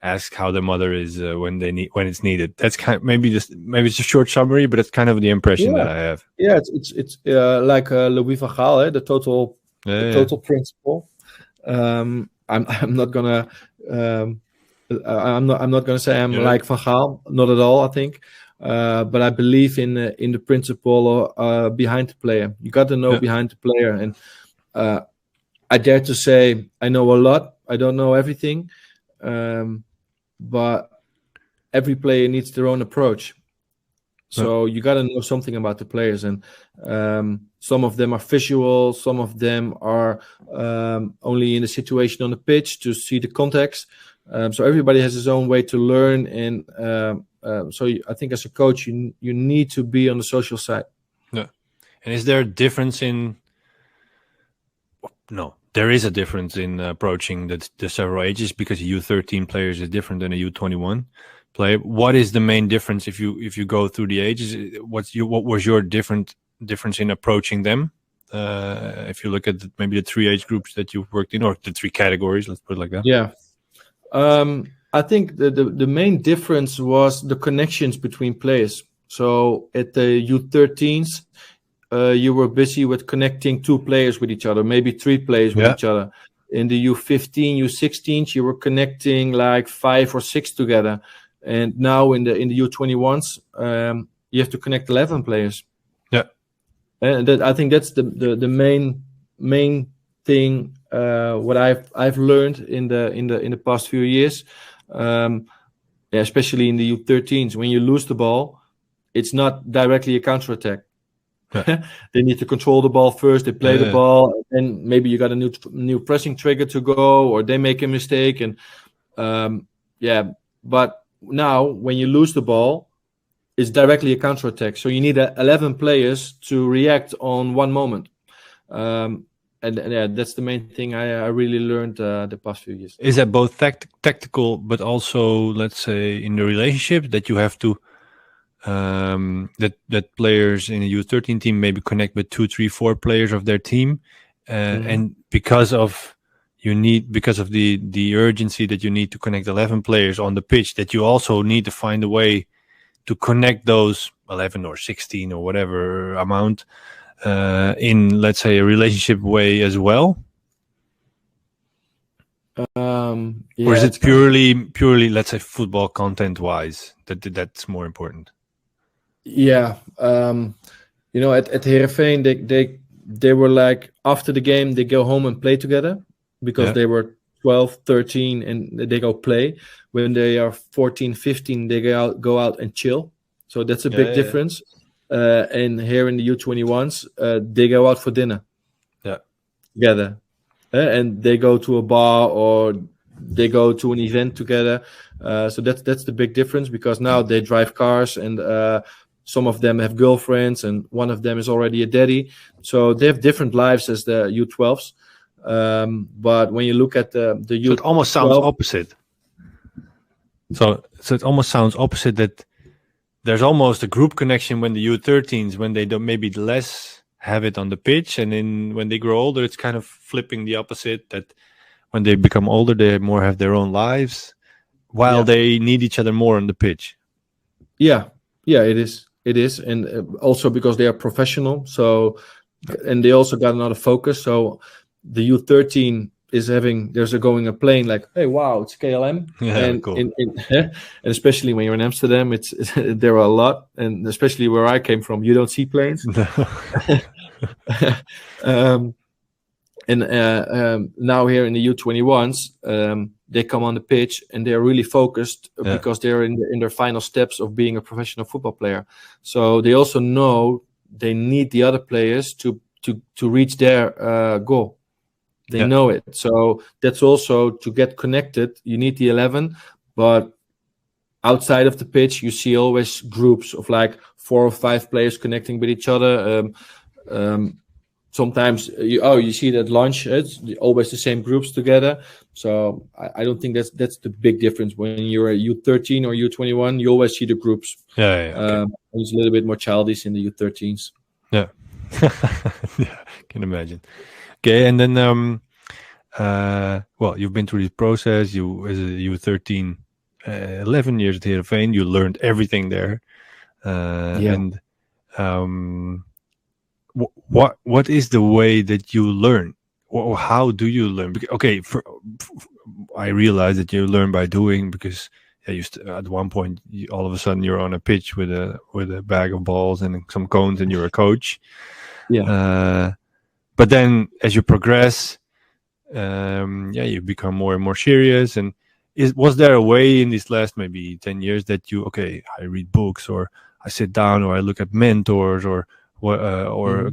ask how their mother is when it's needed. That's kind of, maybe it's a short summary, but it's kind of the impression that I have. Yeah, it's like Louis van Gaal, the total principle. I'm not gonna I'm not gonna say I'm like Van Gaal, not at all. I think, but I believe in the principle behind the player. You got to know behind the player, and I dare to say I know a lot. I don't know everything, but every player needs their own approach. So you got to know something about the players, and some of them are visual, some of them are only in the situation on the pitch to see the context. So everybody has his own way to learn, and I think as a coach, you need to be on the social side. Yeah. And is there a difference in? No, there is a difference in approaching the several ages, because a U13 players is different than a U21 player. What is the main difference if you go through the ages? What was your difference in approaching them? If you look at maybe the 3 age groups that you've worked in, or the 3 categories, let's put it like that. Yeah. I think the main difference was the connections between players. So at the U13s, you were busy with connecting 2 players with each other, maybe 3 players with each other. In the U15, U16s, you were connecting like 5 or 6 together. And now in the U21s, you have to connect 11 players. Yeah, and I think that's the main thing. What I've learned in the past few years, especially in the U13s, when you lose the ball, it's not directly a counterattack. They need to control the ball first. They play the ball, and maybe you got a new pressing trigger to go, or they make a mistake, and But now, when you lose the ball, it's directly a counterattack. So you need 11 players to react on one moment. That's the main thing I really learned the past few years. Is that both tactical, but also, let's say, in the relationship, that you have to that players in a U13 team maybe connect with 2, 3, 4 players of their team, and because of the urgency that you need to connect 11 players on the pitch, that you also need to find a way to connect those 11 or 16 or whatever amount in, let's say, a relationship way as well? Or is it purely, let's say, football content wise that's more important? Yeah, at Heerenveen, they were like, after the game they go home and play together, because they were 12, 13, and they go play. When they are 14, 15, they go out and chill. So that's a big difference. And here in the U21s, they go out for dinner together, and they go to a bar or they go to an event together. So that's the big difference, because now they drive cars, and some of them have girlfriends, and one of them is already a daddy. So they have different lives as the U12s. But when you look at the U12, so it almost sounds opposite. So it almost sounds opposite, that there's almost a group connection when the U13s, when they don't, maybe less have it on the pitch, and then when they grow older, it's kind of flipping the opposite, that when they become older, they more have their own lives, while they need each other more on the pitch. Yeah, it is, and also because they are professional, so, and they also got another focus. So the U13 is going a plane like, hey, wow, it's KLM, and cool. And especially when you're in Amsterdam, there are a lot, and especially where I came from, you don't see planes. Now here in the U21s, they come on the pitch and they're really focused, because they're in their final steps of being a professional football player. So they also know they need the other players to reach their goal. They know it. So that's also, to get connected, you need the 11. But outside of the pitch, you see always groups of like 4 or 5 players connecting with each other. Sometimes you see it at lunch. It's always the same groups together. So I don't think that's the big difference. When you're a U13 or U21, you always see the groups. Okay. It's a little bit more childish in the U13s. Yeah, can imagine. Okay, and then well, you've been through this process. You, as a U13, 11 years at Heerenveen, you learned everything there. And what is the way that you learn? how do you learn? Okay, I realize that you learn by doing, because at one point all of a sudden you're on a pitch with a bag of balls and some cones, and you're a coach. But then as you progress, you become more and more serious. And was there a way in these last maybe 10 years that I read books, or I sit down, or I look at mentors, or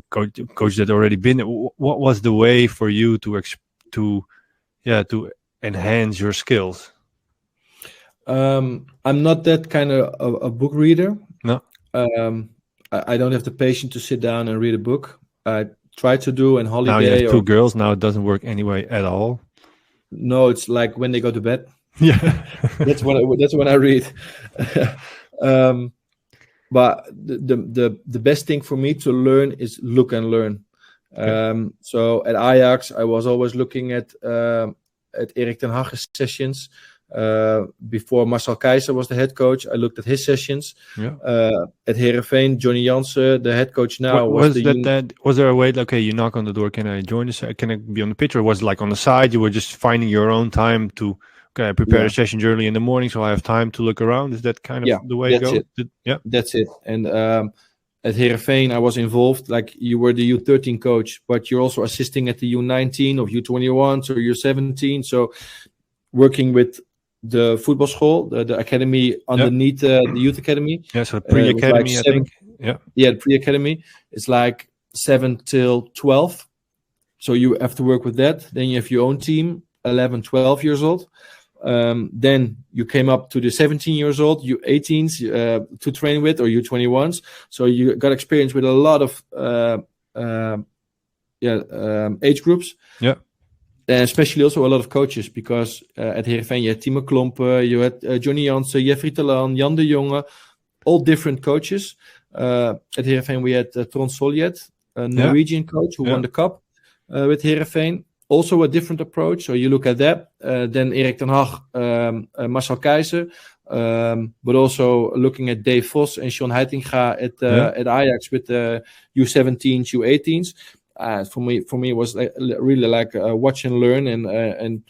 coach that already been? What was the way for you to enhance your skills? I'm not that kind of a book reader. No. I don't have the patience to sit down and read a book. I try to do on holiday. Now you have two girls. Now it doesn't work anyway at all. No, it's like when they go to bed. Yeah, that's when I read. But the best thing for me to learn is look and learn. Okay. So at Ajax, I was always looking at Erik ten Hag's sessions. Before Marcel Keizer was the head coach, I looked at his sessions. Yeah. At Heerenveen, Johnny Jansen, the head coach now, was there a way? Okay, you knock on the door. Can I join this? Can I be on the pitch? Or was it like on the side? You were just finding your own time to. Okay, I prepare the sessions early in the morning, so I have time to look around. Is that kind of the way to go? That's it. And at Heerenveen, I was involved. Like, you were the U13 coach, but you're also assisting at the U19 or U21 or U17. So working with the football school, the academy underneath the youth academy. Yeah, so pre-academy, I think. Yeah, the pre-academy. It's like 7 till 12. So you have to work with that. Then you have your own team, 11, 12 years old. Then you came up to the 17 years old, U18s to train with, or U21s. So you got experience with a lot of age groups. Yeah. And especially also a lot of coaches, because at Heerenveen you had Timo Klompen, you had Johnny Jansen, Jeffrey Telan, Jan de Jonge, all different coaches. At Heerenveen we had Trond Soljet, a Norwegian coach who won the cup with Heerenveen. Also a different approach. So you look at that. Then Erik ten Hag, Marcel Keizer, but also looking at Dave Vos and Sean Heitinga at Ajax with the U17s, U18s. For me, it was really like watch and learn, and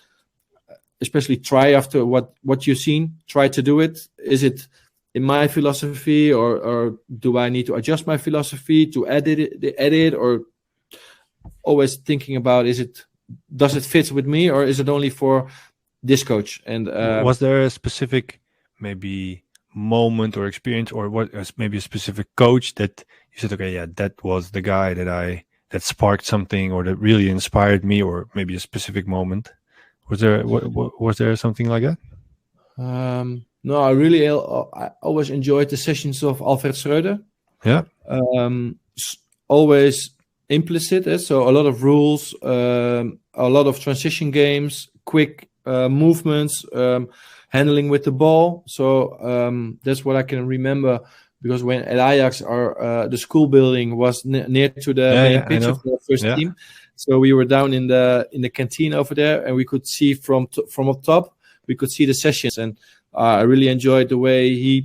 especially try after what you've seen. Try to do it. Is it in my philosophy, or do I need to adjust my philosophy to edit, or always thinking about does it fit with me, or is it only for this coach? And was there a specific maybe moment or experience, or maybe a specific coach that you said, okay, that was the guy that sparked something, or that really inspired me, or maybe a specific moment? Was there something like that? No, I always enjoyed the sessions of Alfred Schreuder. Yeah. Always implicit, so a lot of rules, a lot of transition games, quick movements, handling with the ball. So that's what I can remember. Because when at Ajax, the school building was near to the main pitch of the first team, so we were down in the canteen over there, and we could see from up top, we could see the sessions, and I really enjoyed the way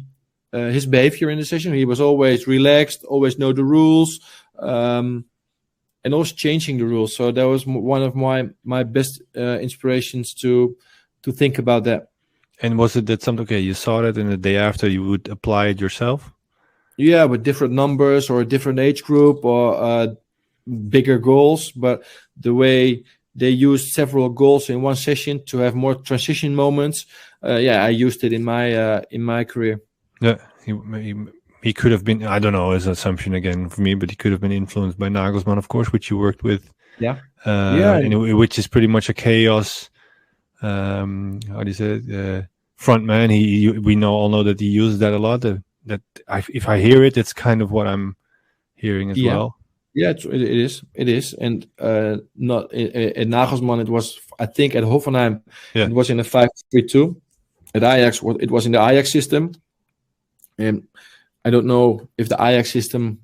his behavior in the session. He was always relaxed, always know the rules, and always changing the rules. So that was one of my best inspirations to think about that. And was it that something? Okay, you saw that, and the day after you would apply it yourself? Yeah, with different numbers or a different age group or bigger goals. But the way they used several goals in one session to have more transition moments, I used it in my career. Yeah, he could have been, I don't know, as an assumption again for me, but he could have been influenced by Nagelsmann, of course, which you worked with. Yeah. Which is pretty much a chaos. How do you say it? Front man. We all know that he uses that a lot. If I hear it, it's kind of what I'm hearing as well. Yeah, it is, and not at Nagelsmann. It was, I think, at Hoffenheim. It was in a 5-3-2. At Ajax, it was in the Ajax system, and I don't know if the Ajax system.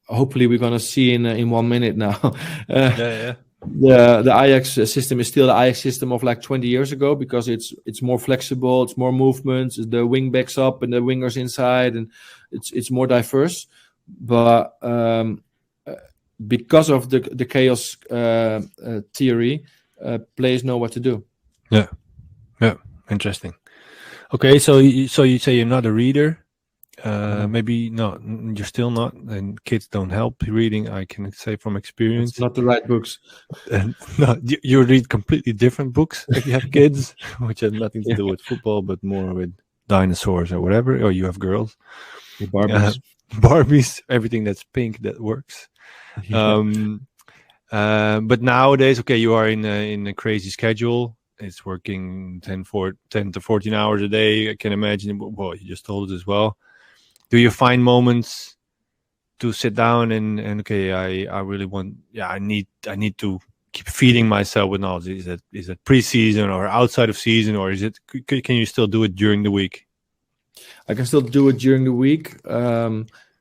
Hopefully, we're gonna see in 1 minute now. The Ajax system is still the Ajax system of like 20 years ago, because it's more flexible, it's more movements, the wing backs up and the wingers inside, and it's more diverse. But because of the chaos theory, players know what to do. Yeah, interesting. Okay, so you say you're not a reader. Maybe no, you're still not, and kids don't help reading. I can say from experience. It's not the right books. And no, you read completely different books if you have kids, which have nothing to do with football, but more with dinosaurs or whatever. Or you have girls, Barbies, Barbies, everything that's pink that works. But nowadays, okay, you are in a crazy schedule. It's working 10 to 14 hours a day. I can imagine. Well, you just told us as well. Do you find moments to sit down and okay, I really want, I need to keep feeding myself with knowledge? Is it pre-season or outside of season, or is it? Can you still do it during the week? I can still do it during the week,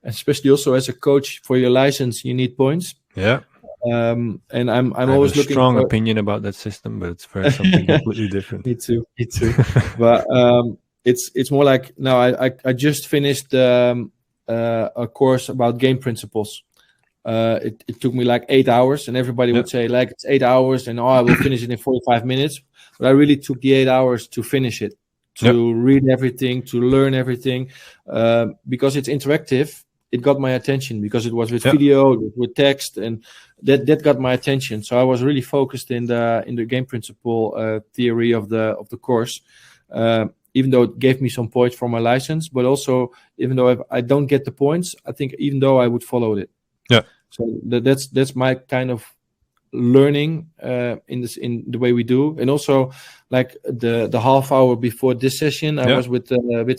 especially also as a coach for your license. You need points. Yeah. And I'm always looking. Strong opinion about that system, but it's for something completely different. Me too. But it's more like now. I just finished a course about game principles. It took me like 8 hours, and everybody would say like it's 8 hours, and I will finish it in 45 minutes. But I really took the 8 hours to finish it, to read everything, to learn everything, because it's interactive. It got my attention because it was with video, with text, and that got my attention. So I was really focused in the game principle theory of the course. Even though it gave me some points for my license, but also even though if I don't get the points, I think even though I would follow it. Yeah. So that's my kind of learning in the way we do, and also like the half hour before this session, I was with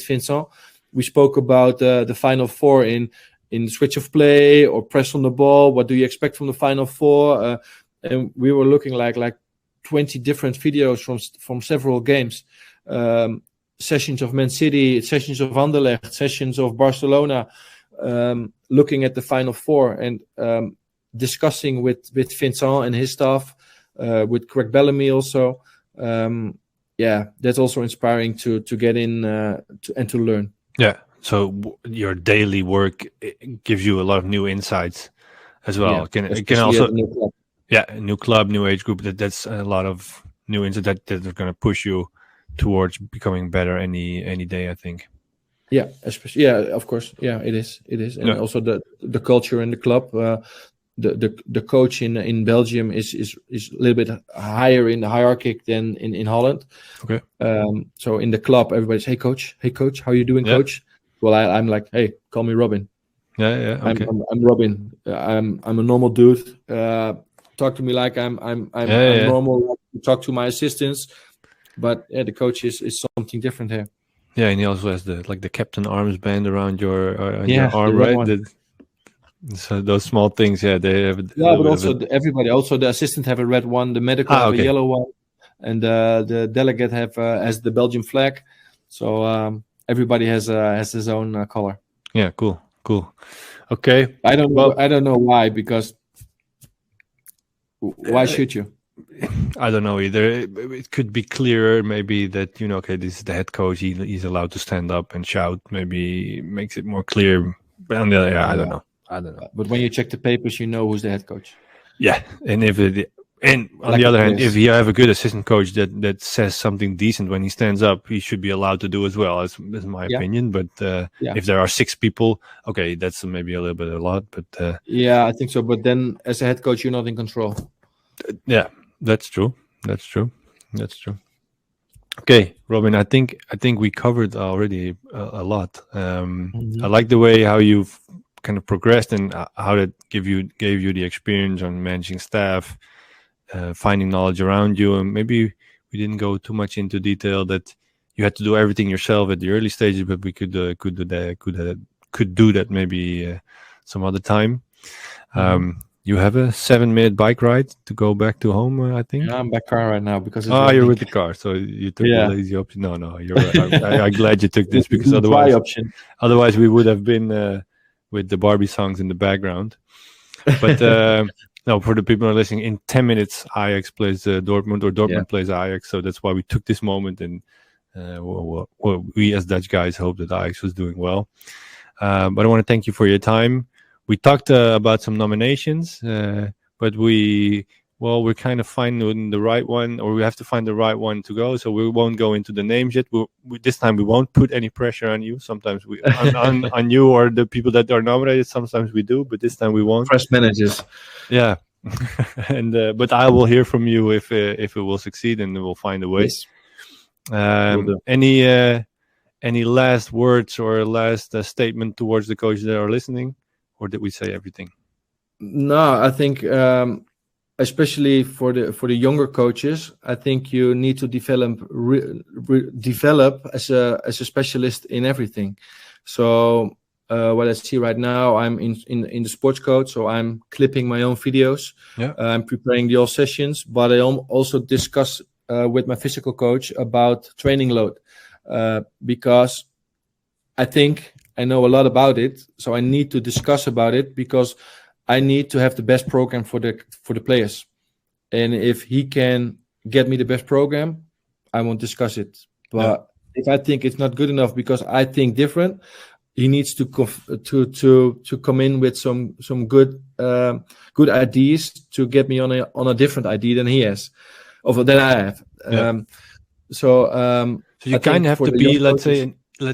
Vincent. We spoke about the final four in switch of play or press on the ball. What do you expect from the final four? And we were looking like 20 different videos from several games. Sessions of Man City, sessions of Anderlecht, sessions of Barcelona, looking at the final four and discussing with Vincent and his staff, with Craig Bellamy also. That's also inspiring to get in and to learn. Yeah. So your daily work gives you a lot of new insights as well. It can also a new club, new age group. That's a lot of new insights that are going to push you towards becoming better any day, I think. Yeah, especially of course. Yeah, it is, and also the culture in the club. The coach in Belgium is a little bit higher in the hierarchy than in Holland. Okay. So in the club, everybody's hey coach, how are you doing, coach? Well, I'm like, hey, call me Robin. Yeah. Okay. I'm Robin. I'm a normal dude. Talk to me like I'm normal. Talk to my assistants. But the coach is something different here. Yeah, and he also has the captain armband around your arm, right? So those small things, they have. Yeah, but also everybody, also the assistant have a red one, the medical have a yellow one, and the delegate has the Belgian flag. So everybody has his own color. Yeah, cool. Okay. I don't know why, because why should you? I don't know either. It could be clearer, maybe that this is the head coach. He's allowed to stand up and shout. Maybe makes it more clear. But on the other, I don't know. But when you check the papers, you know who's the head coach. Yeah, and on the other hand, if you have a good assistant coach that says something decent when he stands up, he should be allowed to do as well. That's my opinion. But if there are 6 people, okay, that's maybe a little bit a lot. But I think so. But then, as a head coach, you're not in control. Yeah, that's true. Okay, Robin, I think we covered already a lot. I like the way how you've kind of progressed and how that gave you the experience on managing staff, finding knowledge around you, and maybe we didn't go too much into detail that you had to do everything yourself at the early stages, but we could do that maybe some other time. You have a 7-minute bike ride to go back to home, I think. Yeah, I'm back car right now because you're with the car, so you took the lazy option. No, you're right. I'm glad you took this because otherwise we would have been with the Barbie songs in the background. But no, for the people who are listening, in 10 minutes Ajax plays Dortmund, or Dortmund plays Ajax. So that's why we took this moment, and we as Dutch guys hope that Ajax was doing well. But I want to thank you for your time. we talked about some nominations, but we're kind of finding the right one, or we have to find the right one to go. So we won't go into the names yet. This time we won't put any pressure on you. Sometimes we on you or the people that are nominated. Sometimes we do, but this time we won't. Fresh managers. Yeah, and but I will hear from you if it will succeed, and we'll find a way. Yes. Any last words or last statement towards the coaches that are listening, or did we say everything? No, I think especially for the younger coaches, I think you need to develop as a specialist in everything. So what I see right now, I'm in the sports coach, so I'm clipping my own videos. Yeah. I'm preparing the all sessions, but I also discuss with my physical coach about training load. Because I think I know a lot about it, so I need to discuss about it because I need to have the best program for the players. And if he can get me the best program, I won't discuss it. But if I think it's not good enough because I think different, he needs to come in with some good ideas to get me on a different idea than he has, or than I have. So you kind of have to be, let's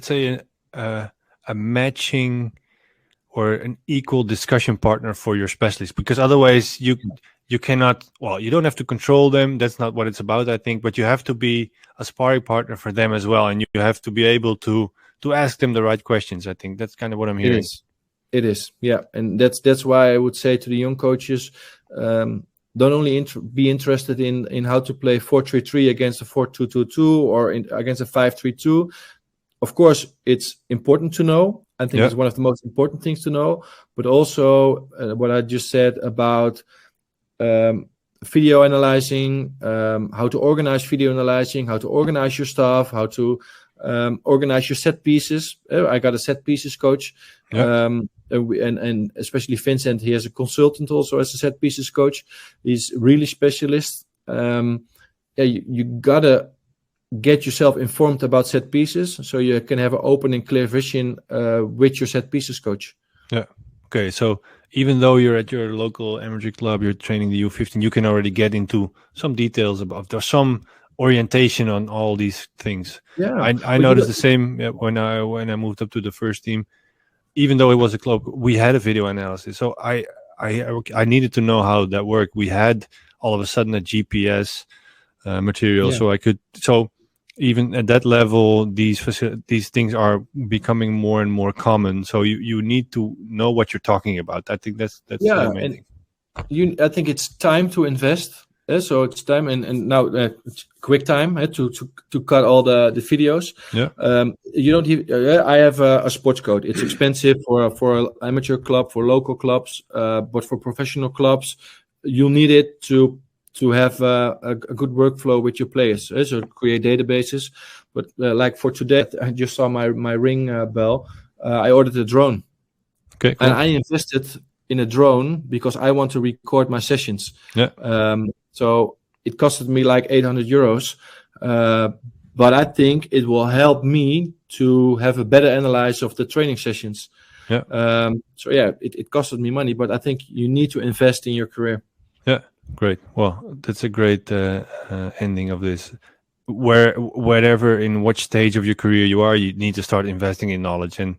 say, a matching or an equal discussion partner for your specialists, because otherwise you cannot. Well, you don't have to control them. That's not what it's about, I think. But you have to be a sparring partner for them as well, and you have to be able to ask them the right questions. I think that's kind of what I'm hearing. It is, yeah, and that's why I would say to the young coaches. Don't only be interested in how to play 4-3-3 against a 4-2-2-2 or against a 5-3-2. Of course, it's important to know. I think it's one of the most important things to know. But also what I just said about video analyzing, how to organize video analyzing, how to organize your stuff, how to organize your set pieces. I got a set pieces coach. And especially Vincent, he has a consultant also as a set pieces coach. He's really specialist. You gotta get yourself informed about set pieces so you can have an open and clear vision with your set pieces coach. Yeah. Okay. So even though you're at your local amateur club, you're training the U15, you can already get into some details about. There's some orientation on all these things. Yeah. I noticed the same when I moved up to the first team. Even though it was a club, we had a video analysis. So I needed to know how that worked. We had all of a sudden a GPS material, so I could. So even at that level, these things are becoming more and more common. So you need to know what you're talking about. I think that's the main thing. I think it's time to invest. So it's time and now quick time to cut all the videos. You don't. I have a sports code. It's expensive for an amateur club, for local clubs, but for professional clubs, you'll need it to have a good workflow with your players. So create databases. But like for today, I just saw my ring bell. I ordered a drone. Okay, cool. And I invested in a drone because I want to record my sessions. So it costed me like 800 euros, but I think it will help me to have a better analysis of the training sessions. It costed me money, but I think you need to invest in your career. Yeah, great. Well, that's a great ending of this. Wherever in what stage of your career you are, you need to start investing in knowledge and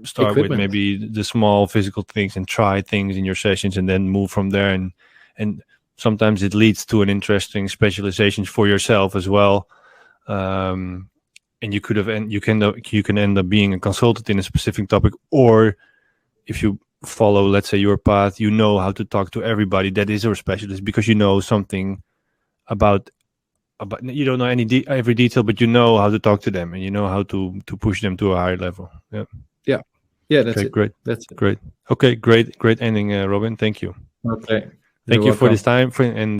start with maybe the small physical things and try things in your sessions and then move from there. And sometimes it leads to an interesting specialization for yourself as well. And you can end up being a consultant in a specific topic, or if you follow, let's say, your path, you know how to talk to everybody that is a specialist because you know something about you don't know every detail, but you know how to talk to them and you know how to push them to a higher level. That's it. Great. That's it. Great. Okay, great ending, Robin. Thank you. Okay. Thank you for this time, and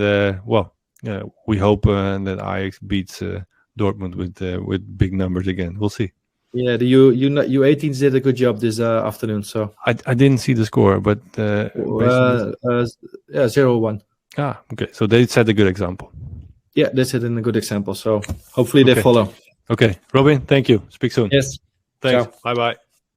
we hope that Ajax beats Dortmund with big numbers again. We'll see. Yeah, the U18s did a good job this afternoon. So I didn't see the score, but 0-1. Okay. So they set a good example. Yeah, they set in a good example. So hopefully they follow. Okay, Robin. Thank you. Speak soon. Yes. Thanks. Bye bye.